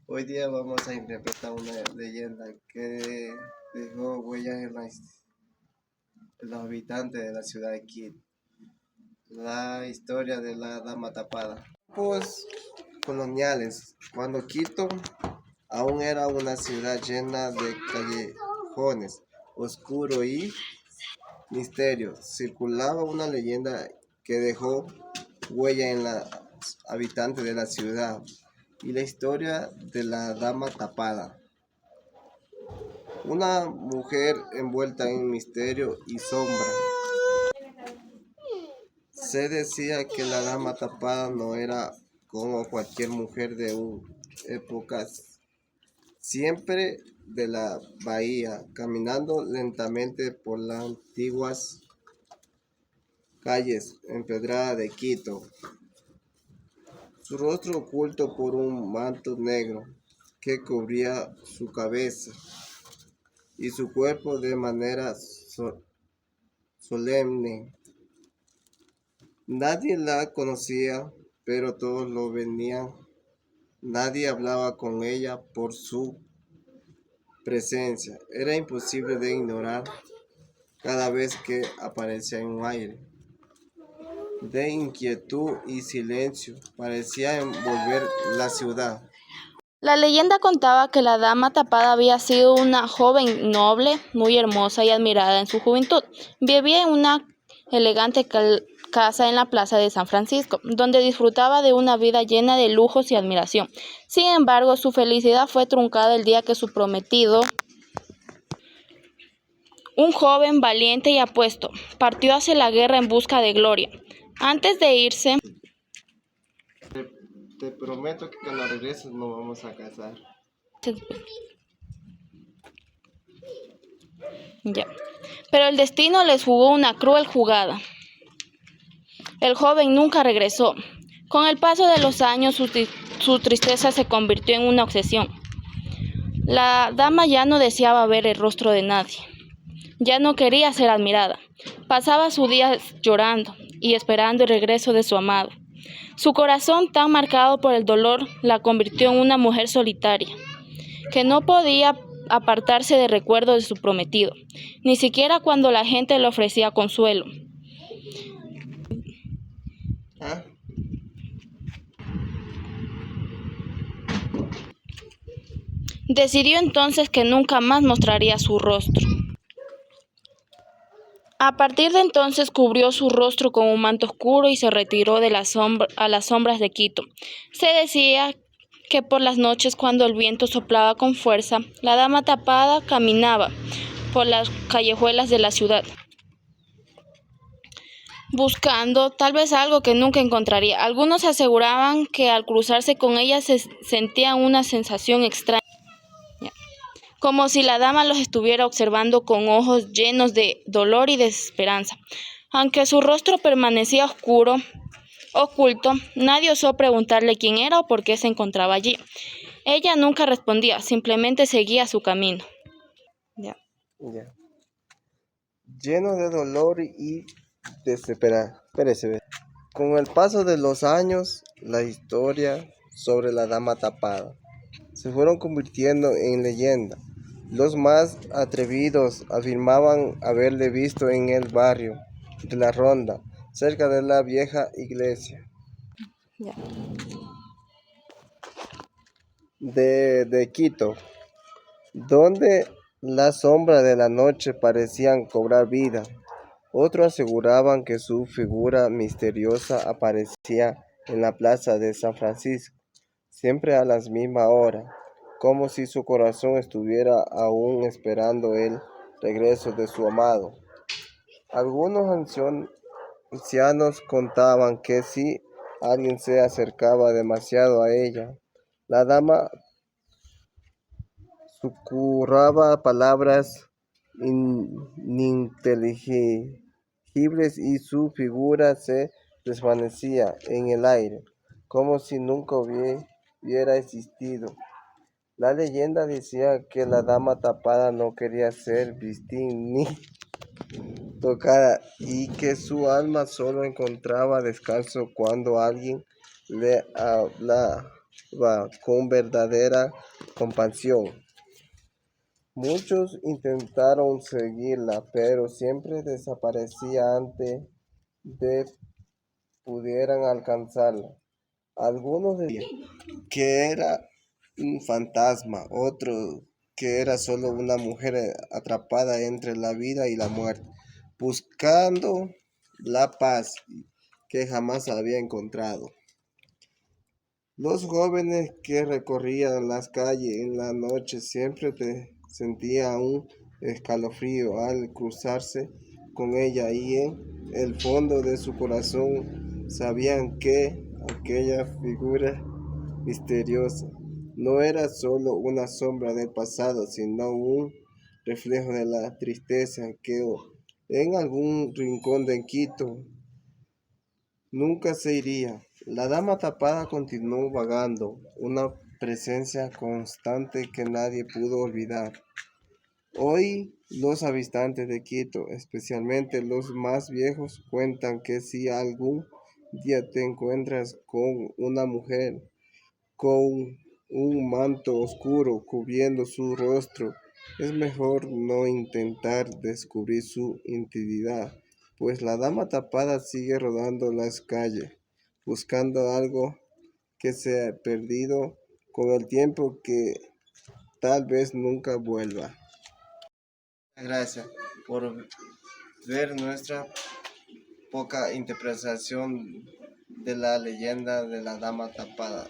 Hoy día vamos a interpretar una leyenda que dejó huellas en los habitantes de la ciudad de Quito. La historia de la Dama Tapada. Pues coloniales, cuando Quito aún era una ciudad llena de callejones oscuros y misterios, circulaba una leyenda que dejó huella en los habitantes de la ciudad y la historia de la Dama Tapada. Una mujer envuelta en misterio y sombra. Se decía que la Dama Tapada no era como cualquier mujer de épocas, siempre de la bahía, caminando lentamente por las antiguas calles empedradas de Quito, su rostro oculto por un manto negro que cubría su cabeza y su cuerpo de manera solemne. Nadie la conocía, pero todos lo venían. Nadie hablaba con ella por su presencia. Era imposible de ignorar cada vez que aparecía en un aire de inquietud y silencio. Parecía envolver la ciudad. La leyenda contaba que la Dama Tapada había sido una joven noble, muy hermosa y admirada en su juventud. Vivía en una elegante casa en la plaza de San Francisco, donde disfrutaba de una vida llena de lujos y admiración. Sin embargo, su felicidad fue truncada el día que su prometido, un joven valiente y apuesto, partió hacia la guerra en busca de gloria. Antes de irse, Te prometo que cuando regreses nos vamos a casar. ya. Pero el destino les jugó una cruel jugada. El joven nunca regresó. Con el paso de los años, su tristeza se convirtió en una obsesión. La dama ya no deseaba ver el rostro de nadie. Ya no quería ser admirada. Pasaba sus días llorando y esperando el regreso de su amado. Su corazón, tan marcado por el dolor, la convirtió en una mujer solitaria, que no podía apartarse del recuerdo de su prometido, ni siquiera cuando la gente le ofrecía consuelo. ¿Ah? Decidió entonces que nunca más mostraría su rostro. A partir de entonces cubrió su rostro con un manto oscuro y se retiró a las sombras de Quito. Se decía que por las noches, cuando el viento soplaba con fuerza, la Dama Tapada caminaba por las callejuelas de la ciudad, buscando tal vez algo que nunca encontraría. Algunos aseguraban que al cruzarse con ella se sentía una sensación extraña, como si la dama los estuviera observando con ojos llenos de dolor y desesperanza. Aunque su rostro permanecía oculto, nadie osó preguntarle quién era o por qué se encontraba allí. Ella nunca respondía, simplemente seguía su camino. Ya. Ya. Lleno de dolor y desesperación. Espérese. Con el paso de los años, la historia sobre la Dama Tapada se fueron convirtiendo en leyenda. Los más atrevidos afirmaban haberle visto en el barrio de la Ronda, cerca de la vieja iglesia Ya. de Quito, donde las sombras de la noche parecían cobrar vida. Otros aseguraban que su figura misteriosa aparecía en la plaza de San Francisco, siempre a las mismas horas, como si su corazón estuviera aún esperando el regreso de su amado. Algunos ancianos contaban que si alguien se acercaba demasiado a ella, la dama susurraba palabras ininteligibles y su figura se desvanecía en el aire, como si nunca hubiera existido. La leyenda decía que la Dama Tapada no quería ser vista ni tocada y que su alma solo encontraba descanso cuando alguien le hablaba. con verdadera compasión. Muchos intentaron seguirla, pero siempre desaparecía antes de pudieran alcanzarla. Algunos decían que era un fantasma, otros que era solo una mujer atrapada entre la vida y la muerte, buscando la paz que jamás había encontrado. Los jóvenes que recorrían las calles en la noche siempre sentían un escalofrío al cruzarse con ella y en el fondo de su corazón sabían que aquella figura misteriosa no era solo una sombra del pasado, sino un reflejo de la tristeza que en algún rincón de Quito nunca se iría. La dama tapada continuó vagando, una presencia constante que nadie pudo olvidar. Hoy los habitantes de Quito, especialmente los más viejos, cuentan que si algún día te encuentras con una mujer con un manto oscuro cubriendo su rostro, es mejor no intentar descubrir su identidad, pues la dama tapada sigue rodando las calles, buscando algo que se ha perdido con el tiempo que tal vez nunca vuelva. Gracias por ver nuestra poca interpretación de la leyenda de la dama tapada.